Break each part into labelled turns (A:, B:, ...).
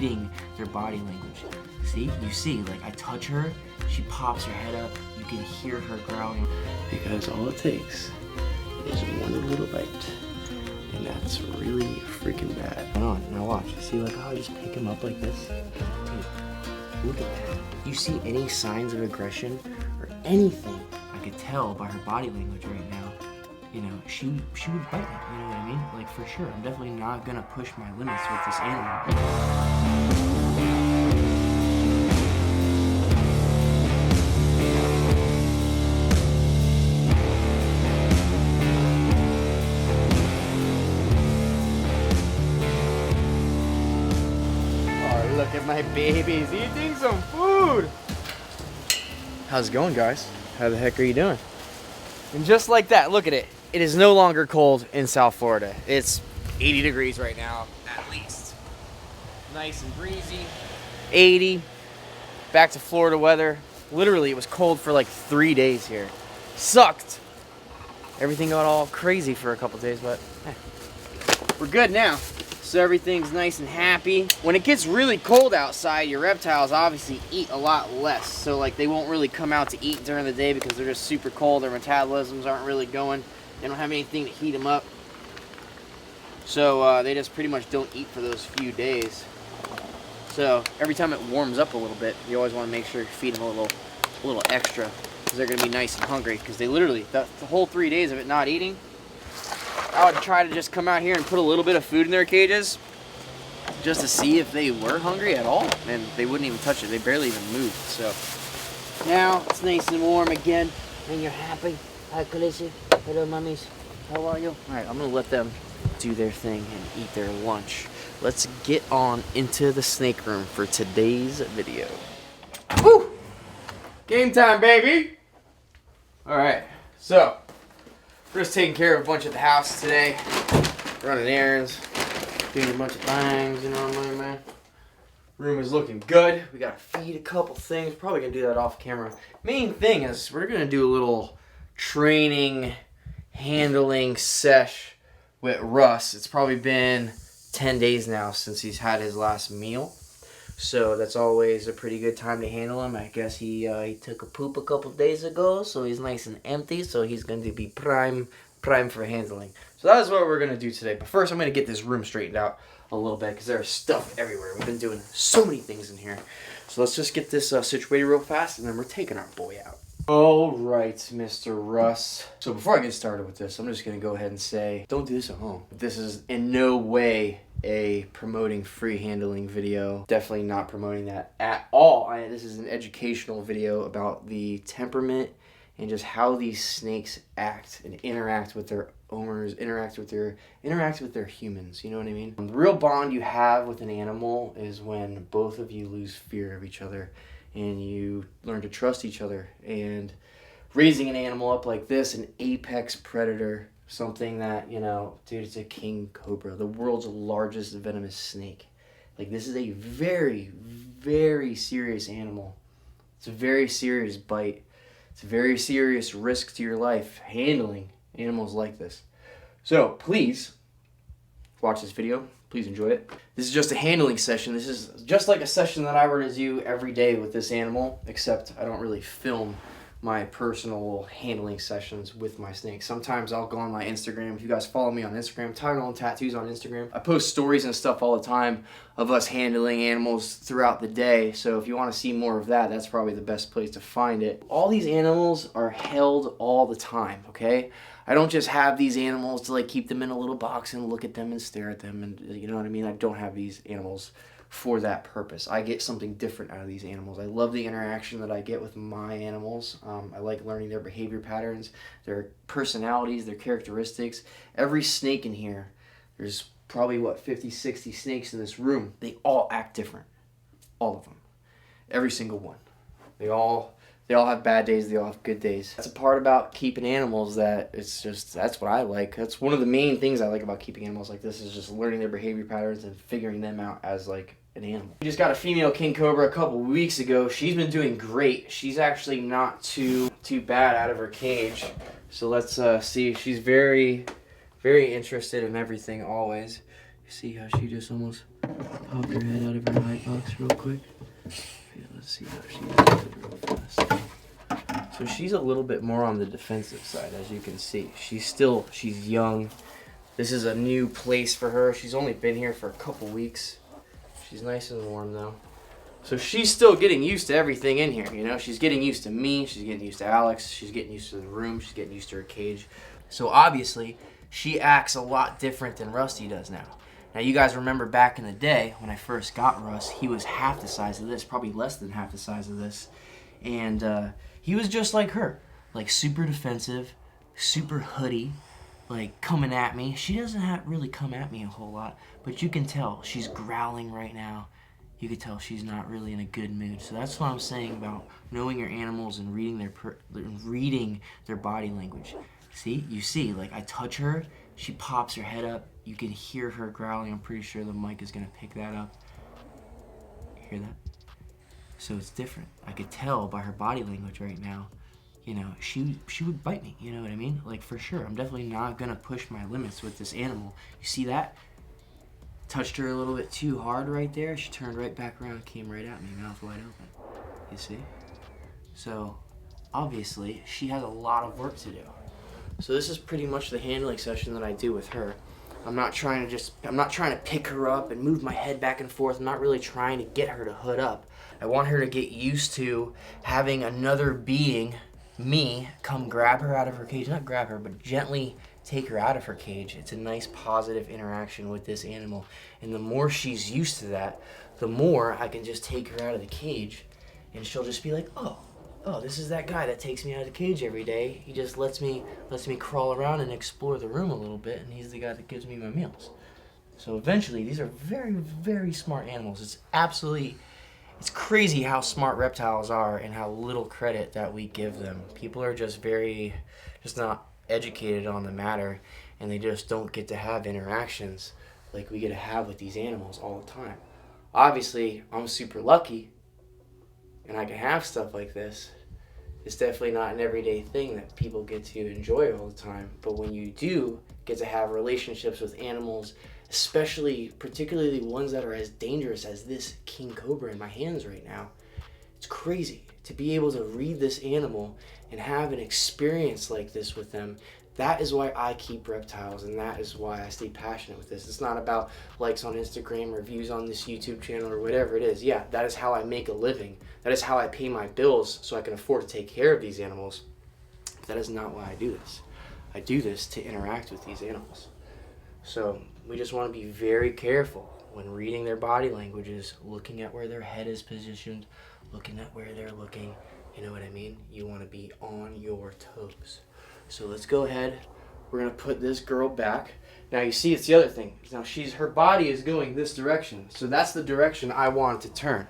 A: reading their body language. See, you see, like I touch her, she pops her head up, you can hear her growling. Because all it takes is one little bite, and that's really freaking bad. Hold on, now watch. See like how I just pick him up like this? Dude, look at that. You see any signs of aggression or anything? I could tell by her body language right now. You know, she would bite me, you know what I mean? Like for sure, I'm definitely not gonna push my limits with this animal. Look at my babies eating some food. How's it going, guys? How the heck are you doing? And just like that, look at it. It is no longer cold in South Florida. It's 80 degrees right now, at least. Nice and breezy. 80. Back to Florida weather. Literally, it was cold for like 3 days here. Sucked. Everything got all crazy for a couple days, but we're good now. So everything's nice and happy. When it gets really cold outside, your reptiles obviously eat a lot less. So like they won't really come out to eat during the day because they're just super cold. Their metabolisms aren't really going. They don't have anything to heat them up. So they just pretty much don't eat for those few days. So every time it warms up a little bit, you always want to make sure you feed them a little extra because they're going to be nice and hungry because they literally, the whole 3 days of it not eating, I would try to just come out here and put a little bit of food in their cages just to see if they were hungry at all, and they wouldn't even touch it. They barely even moved. So now it's nice and warm again, and you're happy. Hi, Khaleesi. Hello, mummies. How are you? All right, I'm gonna let them do their thing and eat their lunch. Let's get on into the snake room for today's video. Woo! Game time, baby. All right, so we're just taking care of a bunch at the house today, running errands, doing a bunch of things, you know what I mean, man? Room is looking good. We gotta feed a couple things. Probably gonna do that off camera. Main thing is we're gonna do a little training, handling sesh with Russ. It's probably been 10 days now since he's had his last meal. So that's always a pretty good time to handle him. I guess he took a poop a couple days ago, so he's nice and empty. So he's going to be prime for handling. So that is what we're going to do today. But first, I'm going to get this room straightened out a little bit because there's stuff everywhere. We've been doing so many things in here. So let's just get this situated real fast, and then we're taking our boy out. All right, Mr. Russ. So before I get started with this, I'm just going to go ahead and say, don't do this at home. This is in no way a promoting free handling video. Definitely not promoting that at all. This is an educational video about the temperament and just how these snakes act and interact with their owners, interact with their humans, you know what I mean? The real bond you have with an animal is when both of you lose fear of each other and you learn to trust each other. And raising an animal up like this, an apex predator, something that, you know, dude, it's a king cobra, the world's largest venomous snake. Like, this is a very, very serious animal. It's a very serious bite. It's a very serious risk to your life handling animals like this. So please watch this video. Please enjoy it. This is just a handling session. This is just like a session that I were to do every day with this animal, except I don't really film my personal handling sessions with my snakes. Sometimes I'll go on my Instagram. If you guys follow me on Instagram, Nolan Tattoos on Instagram, I post stories and stuff all the time of us handling animals throughout the day. So if you want to see more of that, that's probably the best place to find it. All these animals are held all the time, okay? I don't just have these animals to like keep them in a little box and look at them and stare at them, and you know what I mean? I don't have these animals for that purpose. I get something different out of these animals. I love the interaction that I get with my animals. I like learning their behavior patterns, their personalities, their characteristics. Every snake in here, there's probably, 50, 60 snakes in this room. They all act different. All of them. Every single one. They all have bad days, they all have good days. That's a part about keeping animals that it's just, that's what I like. That's one of the main things I like about keeping animals like this, is just learning their behavior patterns and figuring them out as like an animal. We just got a female king cobra a couple weeks ago. She's been doing great. She's actually not too bad out of her cage. So let's see. She's very, very interested in everything always. See how she just almost popped her head out of her hide box real quick? Yeah, let's see how she does it real fast. So she's a little bit more on the defensive side, as you can see. She's young. This is a new place for her. She's only been here for a couple weeks. She's nice and warm though. So she's still getting used to everything in here, you know? She's getting used to me, she's getting used to Alex, she's getting used to the room, she's getting used to her cage. So obviously, she acts a lot different than Rusty does now. Now you guys remember back in the day, when I first got Russ, he was half the size of this, probably less than half the size of this. And he was just like her, like super defensive, super hoodie, like coming at me. She doesn't really come at me a whole lot, but you can tell she's growling right now. You can tell she's not really in a good mood. So that's what I'm saying about knowing your animals and reading their body language. See, you see, like I touch her, she pops her head up. You can hear her growling. I'm pretty sure the mic is gonna pick that up. You hear that? So it's different. I could tell by her body language right now. You know, she would bite me. You know what I mean? Like for sure. I'm definitely not gonna push my limits with this animal. You see that? Touched her a little bit too hard right there. She turned right back around and came right at me, mouth wide open. You see? So, obviously, she has a lot of work to do. So this is pretty much the handling session that I do with her. I'm not trying to pick her up and move my head back and forth. I'm not really trying to get her to hood up. I want her to get used to having another being, me, come grab her out of her cage. Not grab her, but gently take her out of her cage. It's a nice positive interaction with this animal. And the more she's used to that, the more I can just take her out of the cage and she'll just be like, oh, this is that guy that takes me out of the cage every day. He just lets me crawl around and explore the room a little bit, and he's the guy that gives me my meals. So eventually, these are very, very smart animals. It's crazy how smart reptiles are and how little credit that we give them. People are just not educated on the matter, and they just don't get to have interactions like we get to have with these animals all the time. Obviously, I'm super lucky, and I can have stuff like this. It's definitely not an everyday thing that people get to enjoy all the time, but when you do get to have relationships with animals, particularly ones that are as dangerous as this king cobra in my hands right now, it's crazy to be able to read this animal and have an experience like this with them. That is why I keep reptiles, and that is why I stay passionate with this. It's not about likes on Instagram or views on this YouTube channel or whatever it is. Yeah, that is how I make a living. That is how I pay my bills so I can afford to take care of these animals. That is not why I do this. I do this to interact with these animals. So we just want to be very careful when reading their body languages, looking at where their head is positioned, looking at where they're looking. You know what I mean? You want to be on your toes. So let's go ahead. We're going to put this girl back. Now you see, it's the other thing. Now her body is going this direction. So that's the direction I want it to turn.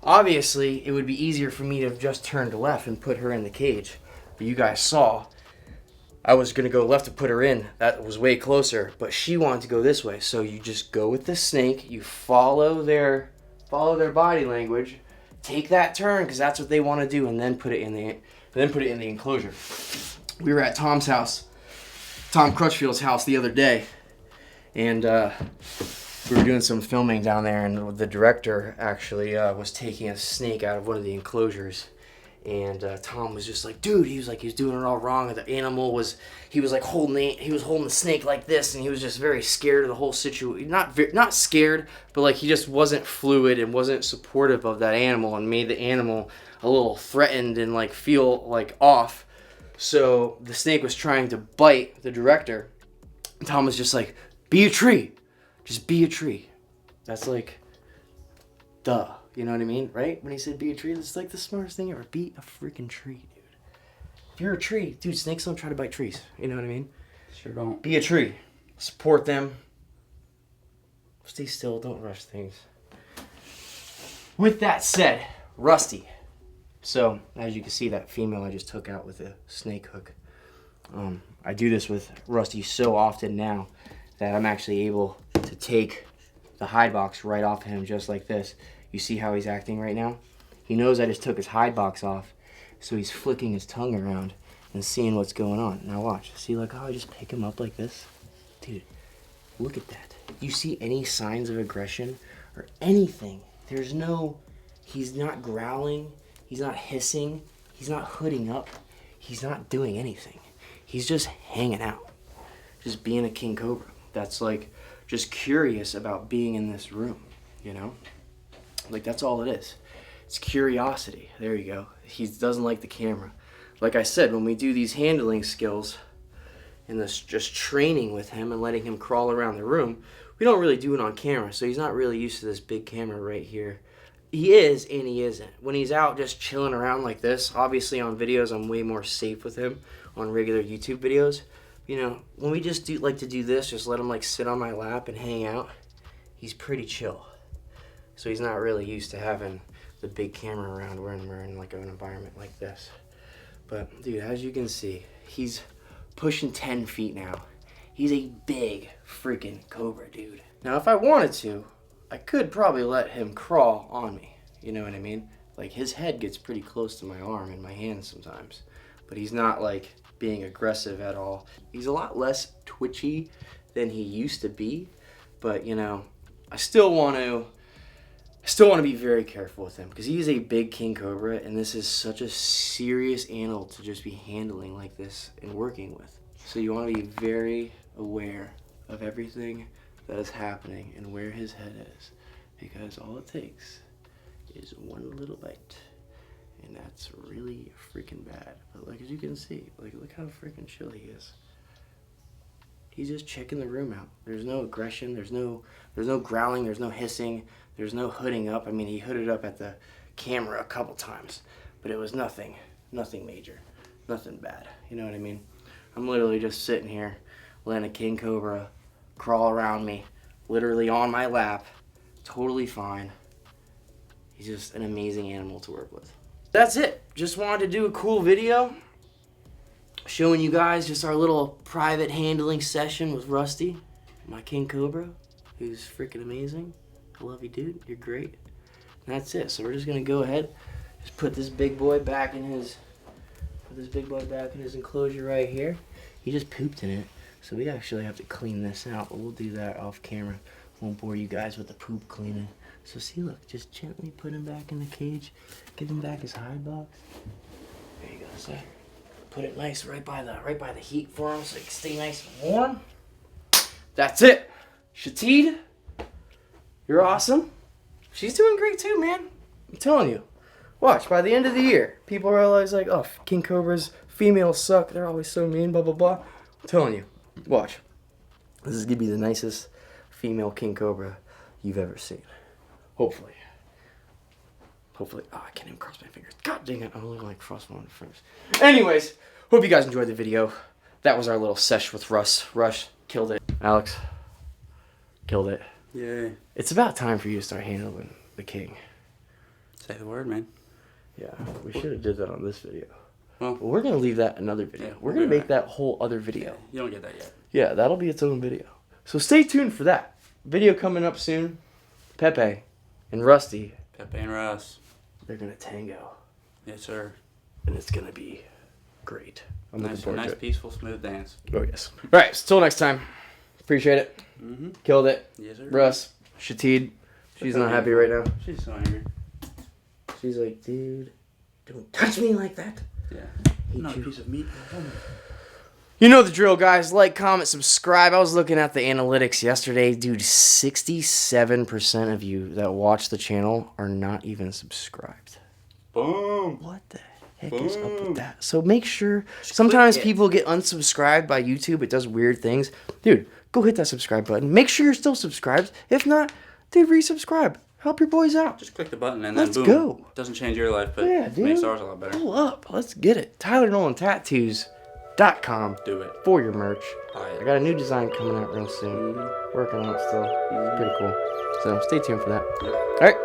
A: Obviously, it would be easier for me to have just turned left and put her in the cage. But you guys saw, I was going to go left to put her in. That was way closer. But she wanted to go this way. So you just go with the snake. You follow their body language. Take that turn, because that's what they want to do, and then put it in the enclosure. We were at Tom's house, Tom Crutchfield's house the other day, and we were doing some filming down there, and the director actually was taking a snake out of one of the enclosures, and Tom was just like, dude, he was doing it all wrong. The animal was holding the snake like this, and he was just very scared of the whole situation. Not scared, but like he just wasn't fluid and wasn't supportive of that animal, and made the animal a little threatened and like feel like off. So the snake was trying to bite the director. Tom was just like, be a tree. Just be a tree. That's like, duh. You know what I mean? Right? When he said be a tree, that's like the smartest thing ever. Be a freaking tree, dude. If you're a tree, dude, snakes don't try to bite trees. You know what I mean?
B: Sure don't.
A: Be a tree. Support them. Stay still. Don't rush things. With that said, Rusty. So, as you can see, that female I just took out with a snake hook. I do this with Rusty so often now that I'm actually able to take the hide box right off of him just like this. You see how he's acting right now? He knows I just took his hide box off, so he's flicking his tongue around and seeing what's going on. Now watch. See like how I just pick him up like this? Dude, look at that.
B: you see any signs of aggression or anything, there's no, he's not growling, he's not hissing, he's not hooding up, he's not doing anything. He's just hanging out, just being a king cobra. That's like, just curious about being in this room, you know? Like, that's all it is. It's curiosity. There you go. He doesn't like the camera. Like I said, when we do these handling skills and this just training with him and letting him crawl around the room, we don't really do it on camera, so he's not really used to this big camera right here. He is and he isn't. When he's out just chilling around like this, obviously on videos I'm way more safe with him on regular YouTube videos. You know, when we just like to do this, just let him like sit on my lap and hang out, he's pretty chill. So he's not really used to having the big camera around when we're in like an environment like this. But dude, as you can see, he's pushing 10 feet now. He's a big freaking cobra, dude. Now if I wanted to, I could probably let him crawl on me. You know what I mean? Like his head gets pretty close to my arm and my hand sometimes. But he's not like being aggressive at all. He's a lot less twitchy than he used to be. But you know, I still want to be very careful with him because he is a big king cobra and this is such a serious animal to just be handling like this and working with. So you want to be very aware of everything that is happening and where his head is, because all it takes is one little bite and that's really freaking bad. But like, as you can see, like, look how freaking chill he is. He's just checking the room out. There's no aggression, there's no growling, there's no hissing, there's no hooding up. I mean, he hooded up at the camera a couple times, but it was nothing major, nothing bad. You know what I mean? I'm literally just sitting here, letting a king cobra crawl around me, literally on my lap, totally fine. He's just an amazing animal to work with. That's it. Just wanted to do a cool video showing you guys just our little private handling session with Rusty, my king cobra, who's freaking amazing. I love you, dude. You're great. And that's it. So we're just gonna go ahead, just put this big boy back in his enclosure right here. He just pooped in it, so we actually have to clean this out, but we'll do that off camera. Won't bore you guys with the poop cleaning. So see, look, just gently put him back in the cage, give him back his hide box. There you go, sir. Put it nice right by the heat for him so he can stay nice and warm. That's it. Shatid, you're awesome. She's doing great too, man. I'm telling you. Watch, by the end of the year, people are always like, oh, king cobras, females suck, they're always so mean, blah, blah, blah. I'm telling you. Watch. This is going to be the nicest female king cobra you've ever seen. Hopefully. Hopefully. Oh, I can't even cross my fingers. God dang it. I'm looking like Frostbone first. Anyways, hope you guys enjoyed the video. That was our little sesh with Russ. Russ killed it. Alex killed it.
C: Yay.
B: It's about time for you to start handling the king.
C: Say the word, man.
B: Yeah, we should have did that on this video.
C: Well,
B: But we're going to leave that another video.
C: Yeah,
B: we're
C: we'll
B: going to
C: do
B: make
C: that.
B: that whole other video.
C: You don't get that yet.
B: Yeah, that'll be its own video. So stay tuned for that. Video coming up soon. Pepe and Rusty,
C: Pepe and Russ.
B: they're going to tango.
C: Yes, sir.
B: And it's going to be great. I'm looking forward to it.
C: Peaceful, smooth dance.
B: Oh, yes. All right, so till next time. Appreciate it.
C: Mm-hmm.
B: Killed it.
C: Yes, sir.
B: Russ, Shatid, she's not happy right now.
C: She's so angry.
B: She's like, dude, don't touch me like that.
C: Yeah.
B: Hate
C: Not a
B: you.
C: piece of meat.
B: You know the drill, guys. Like, comment, subscribe. I was looking at the analytics yesterday. Dude, 67% of you that watch the channel are not even subscribed.
C: Boom.
B: What the heck is up with that? So make sure. Sometimes people get unsubscribed by YouTube. It does weird things. Dude, go hit that subscribe button. Make sure you're still subscribed. If not, dude, resubscribe. Help your boys out.
C: Just click the button and
B: Let's
C: then boom.
B: go.
C: Doesn't change your life, but
B: Yeah, dude.
C: makes ours a lot better.
B: Pull up. Let's get it. TylerNolanTattoos.com
C: Do it.
B: for your merch.
C: Buy
B: I
C: it.
B: got a new design coming out real soon. Working on it still. It's pretty cool. So stay tuned for that.
C: Yep.
B: All right.